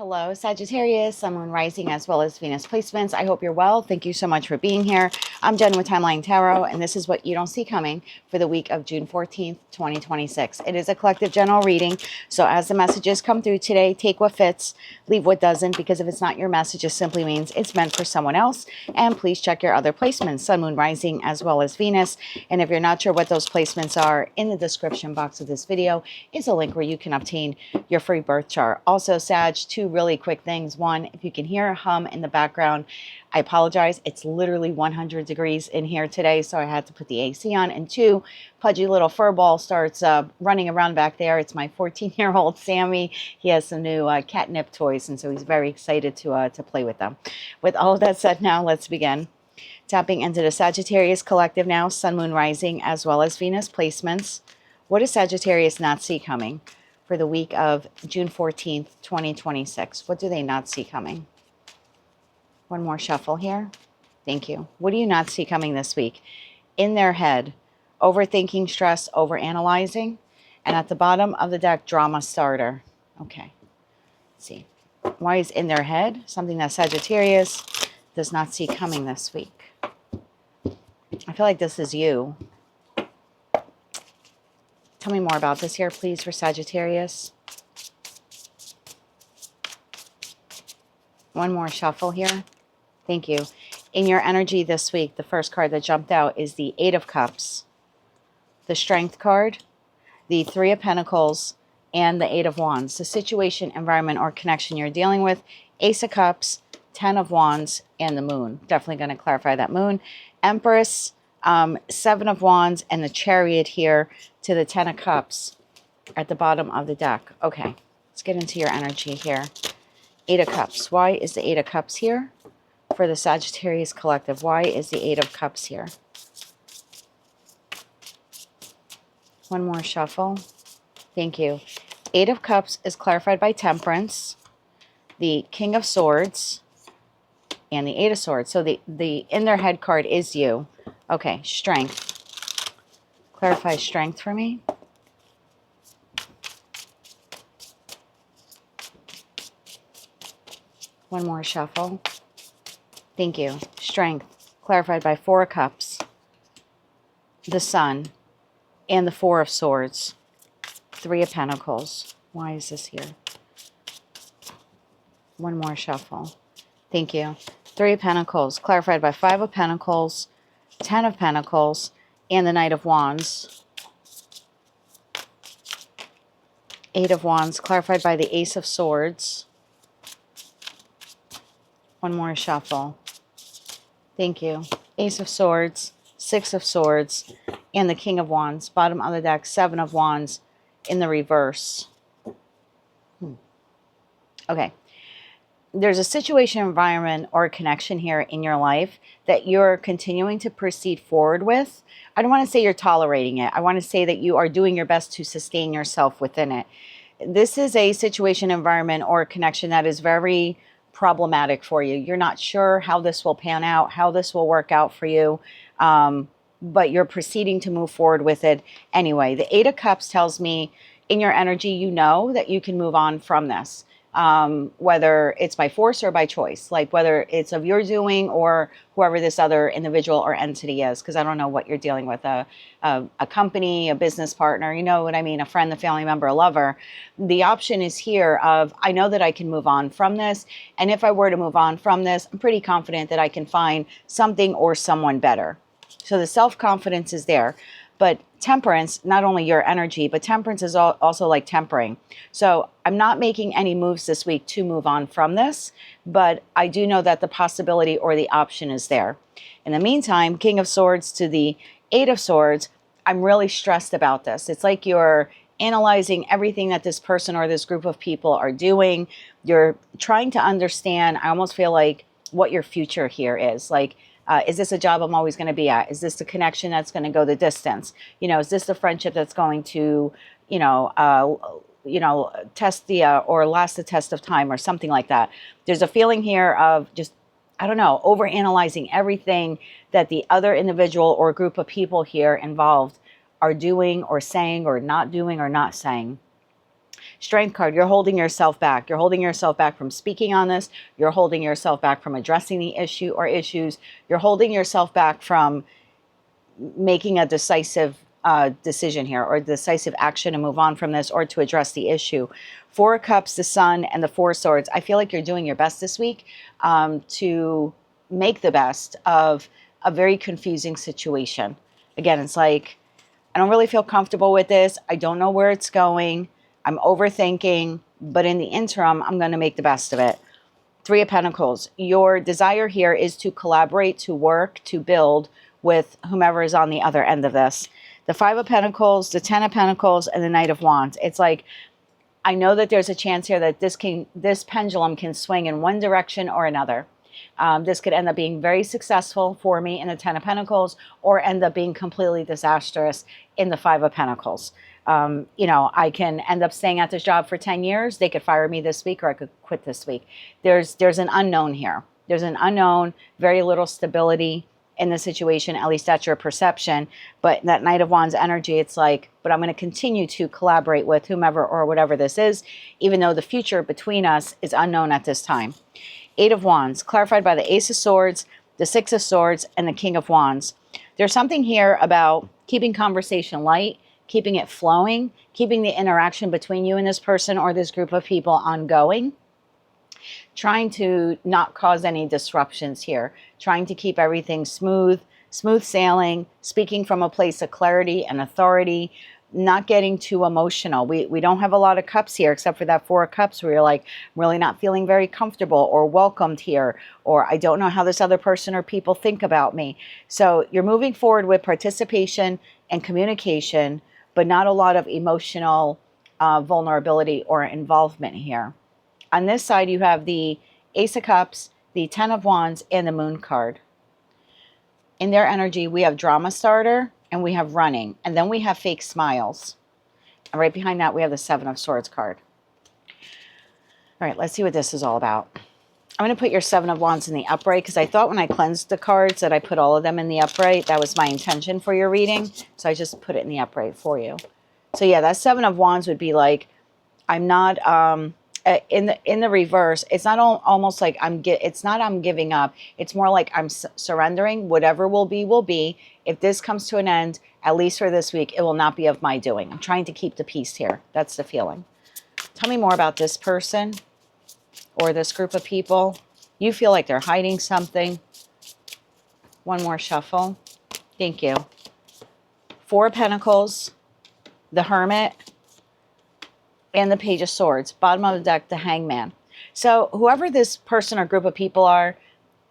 Hello, Sagittarius, Sun, Moon, Rising, as well as Venus placements. I hope you're well. Thank you so much for being here. I'm Jen with Timeline Tarot, and this is what you don't see coming for the week of June 14th, 2026. It is a collective general reading, so as the messages come through today, take what fits, leave what doesn't, because if it's not your message, it simply means it's meant for someone else. And please check your other placements, Sun, Moon, Rising, as well as Venus. And if you're not sure what those placements are, in the description box of this video is a link where you can obtain your free birth chart. Also, Sag, two really quick things. One, if you can hear a hum in the background, I apologize. It's literally 100 degrees in here today, so I had to put the AC on. And two, pudgy little fur ball starts running around back there. It's my 14-year-old Sammy. He has some new catnip toys, and so he's very excited to play with them. With all of that said, now let's begin. Tapping into the Sagittarius collective now, Sun, Moon, Rising, as well as Venus placements. What does Sagittarius not see coming for the week of June 14th, 2026? What do they not see coming? One more shuffle here. Thank you. What do you not see coming this week? In their head, overthinking, stress, overanalyzing. And at the bottom of the deck, drama starter. Okay. Let's see. Why is in their head something that Sagittarius does not see coming this week? I feel like this is you. Tell me more about this here, please, for Sagittarius. One more shuffle here. Thank you. In your energy this week, the first card that jumped out is the Eight of Cups, the Strength card, the Three of Pentacles, and the Eight of Wands. The situation, environment, or connection you're dealing with, Ace of Cups, Ten of Wands, and the Moon. Definitely going to clarify that Moon. Empress, Seven of Wands, and the Chariot here to the Ten of Cups at the bottom of the deck. Okay, let's get into your energy here. Eight of Cups. Why is the Eight of Cups here for the Sagittarius collective? Why is the Eight of Cups here? One more shuffle. Thank you. Eight of Cups is clarified by Temperance, the King of Swords, and the Eight of Swords. So the in their head card is you. Okay, Strength. Clarify Strength for me. One more shuffle. Thank you. Strength. Clarified by Four of Cups, the Sun, and the Four of Swords. Three of Pentacles. Why is this here? One more shuffle. Thank you. Three of Pentacles. Clarified by Five of Pentacles, Ten of Pentacles, and the Knight of Wands. Eight of Wands. Clarified by the Ace of Swords. One more shuffle. Thank you. Ace of Swords, Six of Swords, and the King of Wands. Bottom of the deck, Seven of Wands in the reverse. Okay. There's a situation, environment, or connection here in your life that you're continuing to proceed forward with. I don't want to say you're tolerating it. I want to say that you are doing your best to sustain yourself within it. This is a situation, environment, or connection that is very problematic for you. You're not sure how this will pan out, how this will work out for you, but you're proceeding to move forward with it anyway. The Eight of Cups tells me in your energy, you know that you can move on from this. Whether it's by force or by choice, like whether it's of your doing or whoever this other individual or entity is, because I don't know what you're dealing with, a company, a business partner, you know what I mean, a friend, a family member, a lover. The option is here of, I know that I can move on from this, and if I were to move on from this, I'm pretty confident that I can find something or someone better. So the self-confidence is there. But Temperance, not only your energy, but Temperance is also like tempering. So I'm not making any moves this week to move on from this, but I do know that the possibility or the option is there. In the meantime, King of Swords to the Eight of Swords, I'm really stressed about this. It's like you're analyzing everything that this person or this group of people are doing. You're trying to understand, I almost feel like, what your future here is. Like, is this a job I'm always going to be at? Is this the connection that's going to go the distance? You know, is this the friendship that's going to, test the or last the test of time or something like that? There's a feeling here of just, I don't know, overanalyzing everything that the other individual or group of people here involved are doing or saying or not doing or not saying. Strength card, you're holding yourself back. You're holding yourself back from speaking on this. You're holding yourself back from addressing the issue or issues. You're holding yourself back from making a decisive decision here, or decisive action to move on from this, or to address the issue. Four of Cups, the Sun, and the Four of Swords. I feel like you're doing your best this week to make the best of a very confusing situation. Again, it's like, I don't really feel comfortable with this. I don't know where it's going. I'm overthinking, but in the interim, I'm going to make the best of it. Three of Pentacles. Your desire here is to collaborate, to work, to build with whomever is on the other end of this. The Five of Pentacles, the Ten of Pentacles, and the Knight of Wands. It's like, I know that there's a chance here that this pendulum can swing in one direction or another. This could end up being very successful for me in the Ten of Pentacles, or end up being completely disastrous in the Five of Pentacles. You know, I can end up staying at this job for 10 years. They could fire me this week, or I could quit this week. There's an unknown here. There's an unknown, very little stability in the situation, at least that's your perception. But that Knight of Wands energy, it's like, but I'm going to continue to collaborate with whomever or whatever this is, even though the future between us is unknown at this time. Eight of Wands, clarified by the Ace of Swords, the Six of Swords, and the King of Wands. There's something here about keeping conversation light, keeping it flowing, keeping the interaction between you and this person or this group of people ongoing, trying to not cause any disruptions here, trying to keep everything smooth sailing, speaking from a place of clarity and authority, not getting too emotional. We don't have a lot of cups here, except for that Four of Cups where you're like, I'm really not feeling very comfortable or welcomed here, or I don't know how this other person or people think about me. So you're moving forward with participation and communication, but not a lot of emotional vulnerability or involvement here. On this side, you have the Ace of Cups, the Ten of Wands, and the Moon card. In their energy, we have drama starter, and we have running, and then we have fake smiles. And right behind that, we have the Seven of Swords card. All right, let's see what this is all about. I'm going to put your Seven of Wands in the upright, because I thought when I cleansed the cards that I put all of them in the upright. That was my intention for your reading, so I just put it in the upright for you. So yeah, that Seven of Wands would be like, I'm not... in the reverse, it's not almost like it's not I'm giving up. It's more like I'm surrendering. Whatever will be, will be. If this comes to an end, at least for this week, it will not be of my doing. I'm trying to keep the peace here. That's the feeling. Tell me more about this person or this group of people. You feel like they're hiding something. One more shuffle. Thank you. Four of Pentacles, the Hermit, and the Page of Swords. Bottom of the deck, the Hangman. So whoever this person or group of people are,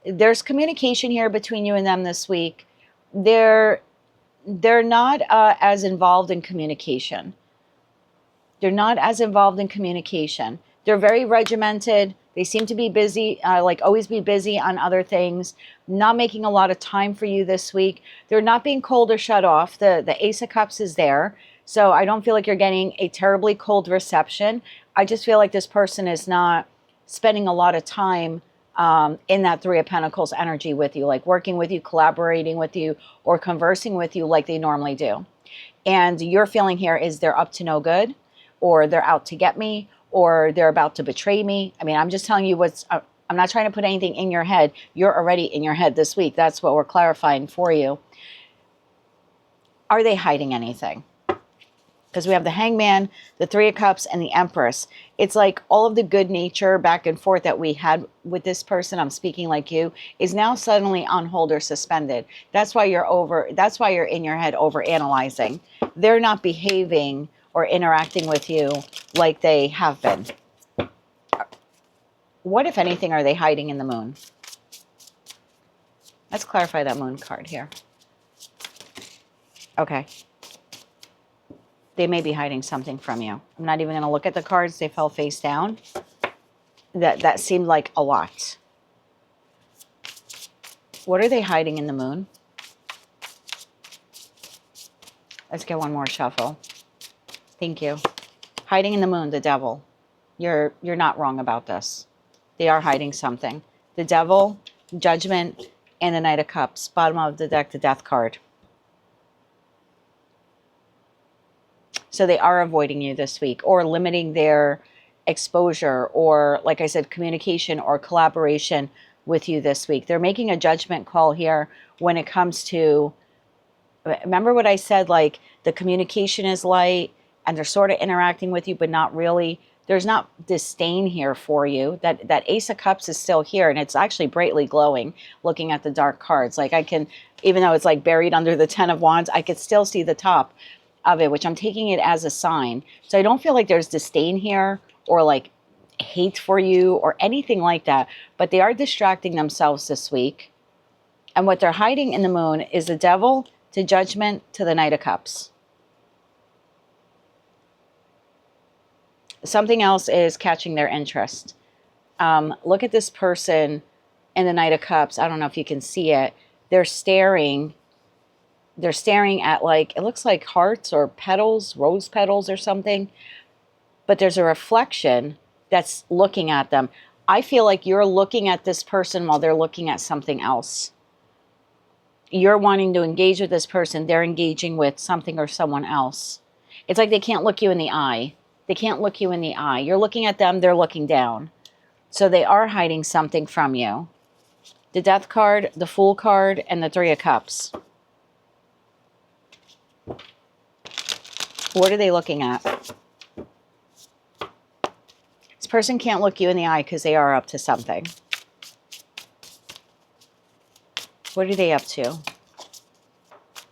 there's communication here between you and them this week. They're not as involved in communication. They're not as involved in communication. They're very regimented. They seem to be busy, like always be busy on other things, not making a lot of time for you this week. They're not being cold or shut off. The Ace of Cups is there. So I don't feel like you're getting a terribly cold reception. I just feel like this person is not spending a lot of time in that Three of Pentacles energy with you, like working with you, collaborating with you, or conversing with you like they normally do. And your feeling here is they're up to no good, or they're out to get me, or they're about to betray me. I mean, I'm just telling you what's... I'm not trying to put anything in your head. You're already in your head this week. That's what we're clarifying for you. Are they hiding anything? Because we have the Hangman, the Three of Cups, and the Empress. It's like all of the good nature back and forth that we had with this person, I'm speaking like you, is now suddenly on hold or suspended. That's why you're in your head over analyzing. They're not behaving or interacting with you like they have been. What, if anything, are they hiding in the Moon? Let's clarify that Moon card here. Okay. They may be hiding something from you. I'm not even going to look at the cards. They fell face down. That seemed like a lot. What are they hiding in the Moon? Let's get one more shuffle. Thank you. Hiding in the Moon, the Devil. You're not wrong about this. They are hiding something. The Devil, Judgment, and the Knight of Cups. Bottom of the deck, the Death card. So they are avoiding you this week, or limiting their exposure, or like I said, communication or collaboration with you this week. They're making a judgment call here when it comes to, remember what I said, like the communication is light and they're sort of interacting with you, but not really. There's not disdain here for you. That Ace of Cups is still here, and it's actually brightly glowing looking at the dark cards. Like I can, even though it's like buried under the 10 of Wands, I could still see the top of it, which I'm taking it as a sign. So I don't feel like there's disdain here or like hate for you or anything like that, but they are distracting themselves this week. And what they're hiding in the moon is the Devil to Judgment to the Knight of Cups. Something else is catching their interest. Look at this person in the Knight of Cups. I don't know if you can see it. They're staring at, like, it looks like hearts or petals, rose petals or something. But there's a reflection that's looking at them. I feel like you're looking at this person while they're looking at something else. You're wanting to engage with this person. They're engaging with something or someone else. It's like they can't look you in the eye. They can't look you in the eye. You're looking at them. They're looking down. So they are hiding something from you. The Death card, the Fool card, and the Three of Cups. What are they looking at? This person can't look you in the eye because they are up to something. What are they up to?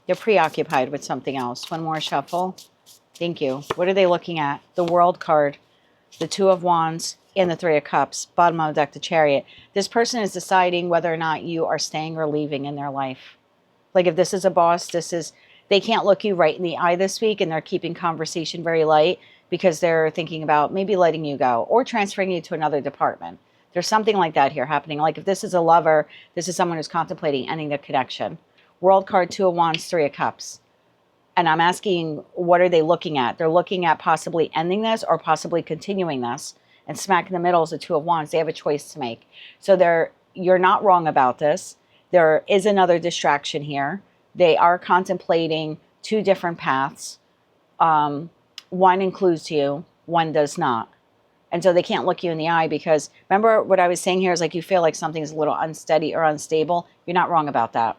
They're preoccupied with something else. One more shuffle. Thank you. What are they looking at? The World card, the Two of Wands, and the Three of Cups. Bottom of the deck, the Chariot. This person is deciding whether or not you are staying or leaving in their life. Like if this is a boss, they can't look you right in the eye this week, and they're keeping conversation very light because they're thinking about maybe letting you go or transferring you to another department. There's something like that here happening. Like if this is a lover, this is someone who's contemplating ending the connection. World card, Two of Wands, Three of Cups. And I'm asking, what are they looking at? They're looking at possibly ending this or possibly continuing this. And smack in the middle is the Two of Wands. They have a choice to make. So you're not wrong about this. There is another distraction here. They are contemplating two different paths. One includes you, one does not. And so they can't look you in the eye because, remember what I was saying here is like you feel like something's a little unsteady or unstable. You're not wrong about that.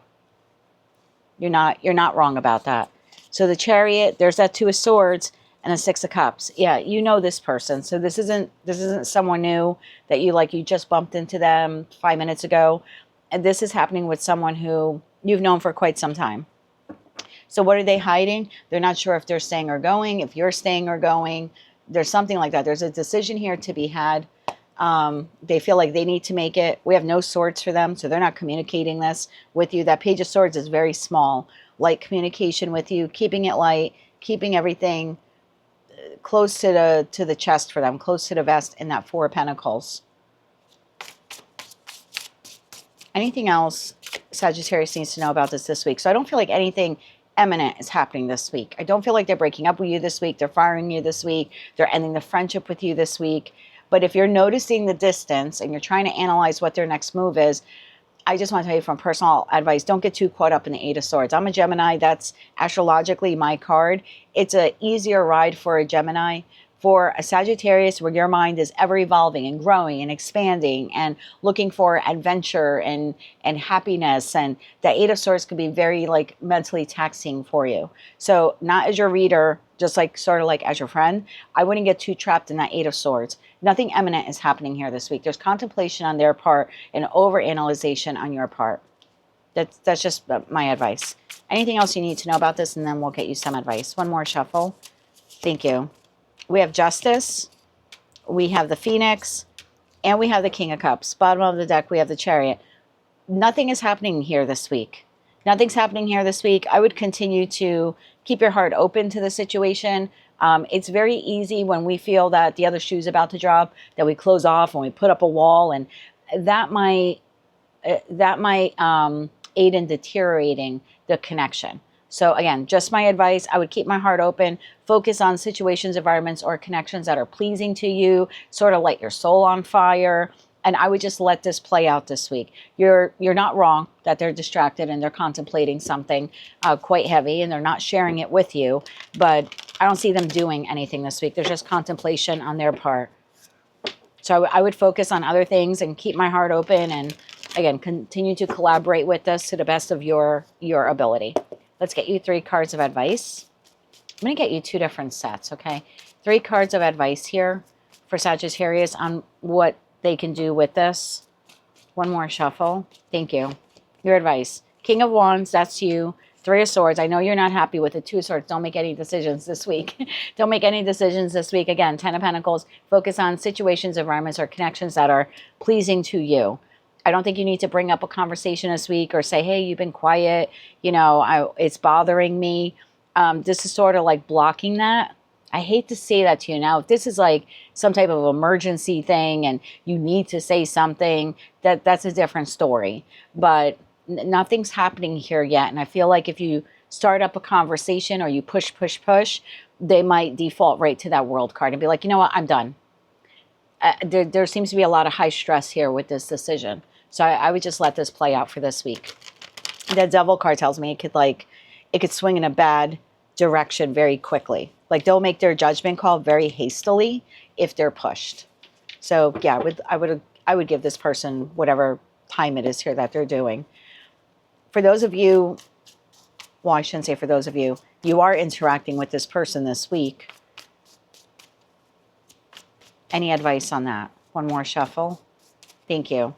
You're not wrong about that. So the Chariot, there's that Two of Swords and the Six of Cups. Yeah, you know this person. So this isn't someone new that you just bumped into them 5 minutes ago. And this is happening with someone who you've known for quite some time. So what are they hiding? They're not sure if they're staying or going, if you're staying or going. There's something like that. There's a decision here to be had. They feel like they need to make it. We have no swords for them, so they're not communicating this with you. That Page of Swords is very small. Light communication with you, keeping it light, keeping everything close to the chest for them, close to the vest in that Four of Pentacles. Anything else Sagittarius needs to know about this week? So I don't feel like anything imminent is happening this week. I don't feel like they're breaking up with you this week. They're firing you this week. They're ending the friendship with you this week. But if you're noticing the distance and you're trying to analyze what their next move is, I just want to tell you from personal advice, don't get too caught up in the Eight of Swords. I'm a Gemini. That's astrologically my card. It's an easier ride for a Gemini. For a Sagittarius, where your mind is ever evolving and growing and expanding and looking for adventure and happiness, and the Eight of Swords could be very like mentally taxing for you. So not as your reader, just like sort of like as your friend, I wouldn't get too trapped in that Eight of Swords. Nothing imminent is happening here this week. There's contemplation on their part and overanalyzation on your part. That's just my advice. Anything else you need to know about this, and then we'll get you some advice. One more shuffle. Thank you. We have Justice, we have the Phoenix, and we have the King of Cups. Bottom of the deck, we have the Chariot. Nothing is happening here this week. Nothing's happening here this week. I would continue to keep your heart open to the situation. It's very easy when we feel that the other shoe's about to drop, that we close off and we put up a wall, and that might aid in deteriorating the connection. So again, just my advice, I would keep my heart open, focus on situations, environments, or connections that are pleasing to you, sort of light your soul on fire, and I would just let this play out this week. You're not wrong that they're distracted and they're contemplating something quite heavy and they're not sharing it with you, but I don't see them doing anything this week. There's just contemplation on their part. So I would focus on other things and keep my heart open, and again, continue to collaborate with us to the best of your ability. Let's get you 3 cards of advice. I'm going to get you 2 different sets, okay? 3 cards of advice here for Sagittarius on what they can do with this. One more shuffle. Thank you. Your advice. King of Wands, that's you. 3 of Swords. I know you're not happy with the 2 of Swords. Don't make any decisions this week. Don't make any decisions this week. Again, 10 of Pentacles. Focus on situations, environments, or connections that are pleasing to you. I don't think you need to bring up a conversation this week or say, hey, you've been quiet. You know, it's bothering me. This is sort of like blocking that. I hate to say that to you. Now, if this is like some type of emergency thing and you need to say something, that's a different story. But nothing's happening here yet. And I feel like if you start up a conversation or you push, they might default right to that World card and be like, you know what, I'm done. There seems to be a lot of high stress here with this decision. So I would just let this play out for this week. The Devil card tells me it could swing in a bad direction very quickly. Like they'll make their judgment call very hastily if they're pushed. So yeah, I would give this person whatever time it is here that they're doing. For those of you, well, I shouldn't say for those of you, you are interacting with this person this week. Any advice on that? One more shuffle. Thank you.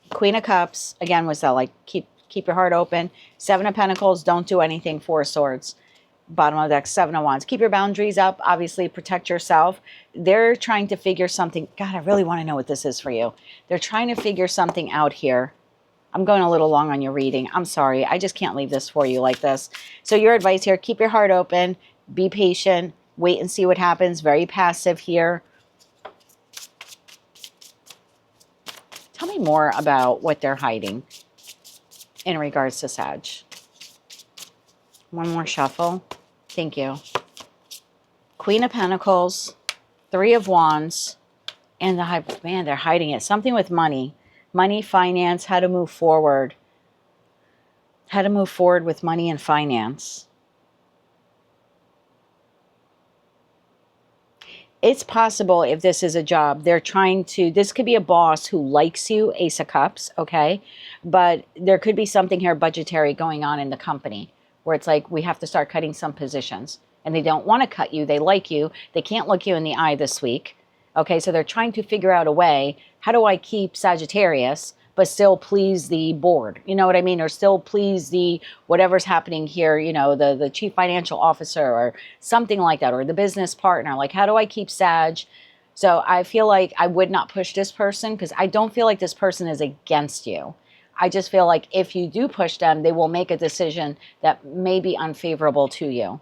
Queen of Cups, again, was that like keep your heart open. 7 of Pentacles, don't do anything. 4 of Swords. Bottom of the deck, 7 of Wands. Keep your boundaries up. Obviously, protect yourself. They're trying to figure something. God, I really want to know what this is for you. They're trying to figure something out here. I'm going a little long on your reading. I'm sorry. I just can't leave this for you like this. So your advice here, keep your heart open. Be patient. Wait and see what happens. Very passive here. Tell me more about what they're hiding in regards to Sag. One more shuffle. Thank you. Queen of Pentacles, 3 of Wands, and man, they're hiding it. Something with money. Money, finance, how to move forward. How to move forward with money and finance. It's possible if this is a job, they're trying to, this could be a boss who likes you, Ace of Cups, okay? But there could be something here budgetary going on in the company where it's like, we have to start cutting some positions. And they don't want to cut you, they like you. They can't look you in the eye this week. Okay, so they're trying to figure out a way, how do I keep Sagittarius, but still please the board? You know what I mean? Or still please the whatever's happening here, you know, the chief financial officer or something like that, or the business partner. Like, how do I keep Sag? So I feel like I would not push this person because I don't feel like this person is against you. I just feel like if you do push them, they will make a decision that may be unfavorable to you.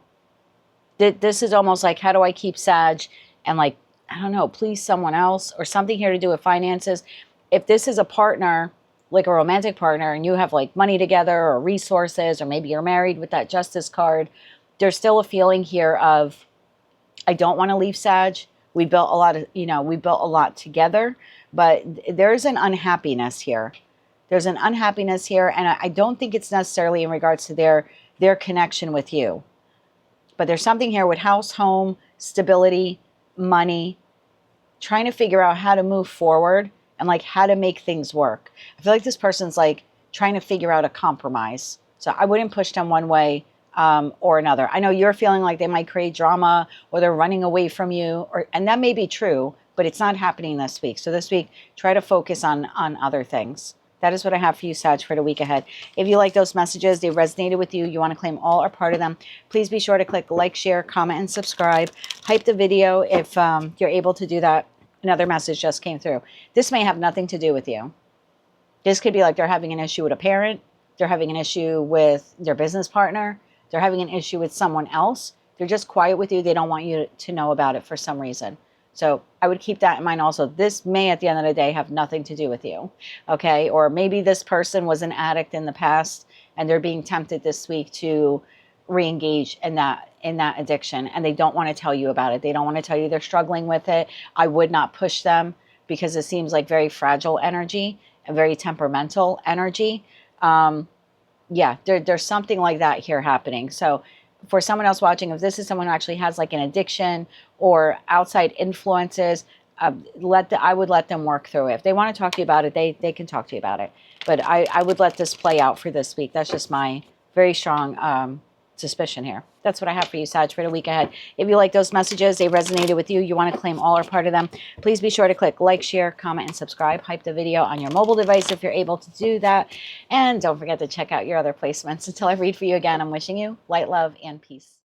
This is almost like, how do I keep Sag and like, I don't know, please someone else or something here to do with finances. If this is a partner, like a romantic partner, and you have like money together or resources, or maybe you're married with that Justice card, there's still a feeling here of, I don't want to leave Sag. We built a lot of, you know, we built a lot together, but there's an unhappiness here. There's an unhappiness here, and I don't think it's necessarily in regards to their connection with you. But there's something here with house, home, stability, money, trying to figure out how to move forward and like how to make things work. I feel like this person's like trying to figure out a compromise. So I wouldn't push them one way or another. I know you're feeling like they might create drama or they're running away from you, and that may be true, but it's not happening this week. So this week, try to focus on other things. That is what I have for you, Sag, for the week ahead. If you like those messages, they resonated with you, you want to claim all or part of them, please be sure to click like, share, comment, and subscribe. Hype the video if you're able to do that. Another message just came through. This may have nothing to do with you. This could be like they're having an issue with a parent. They're having an issue with their business partner. They're having an issue with someone else. They're just quiet with you. They don't want you to know about it for some reason. So I would keep that in mind also. This may, at the end of the day, have nothing to do with you, okay? Or maybe this person was an addict in the past and they're being tempted this week to re-engage in that addiction, and they don't want to tell you about it. They don't want to tell you they're struggling with it. I would not push them because it seems like very fragile energy and very temperamental energy. Yeah, there's something like that here happening. So for someone else watching, if this is someone who actually has like an addiction or outside influences, I would let them work through it. If they want to talk to you about it, they can talk to you about it. But I would let this play out for this week. That's just my very strong suspicion here. That's what I have for you, Sag, for the week ahead. If you like those messages, they resonated with you, you want to claim all or part of them, please be sure to click like, share, comment, and subscribe. Hype the video on your mobile device if you're able to do that. And don't forget to check out your other placements. Until I read for you again, I'm wishing you light, love, and peace.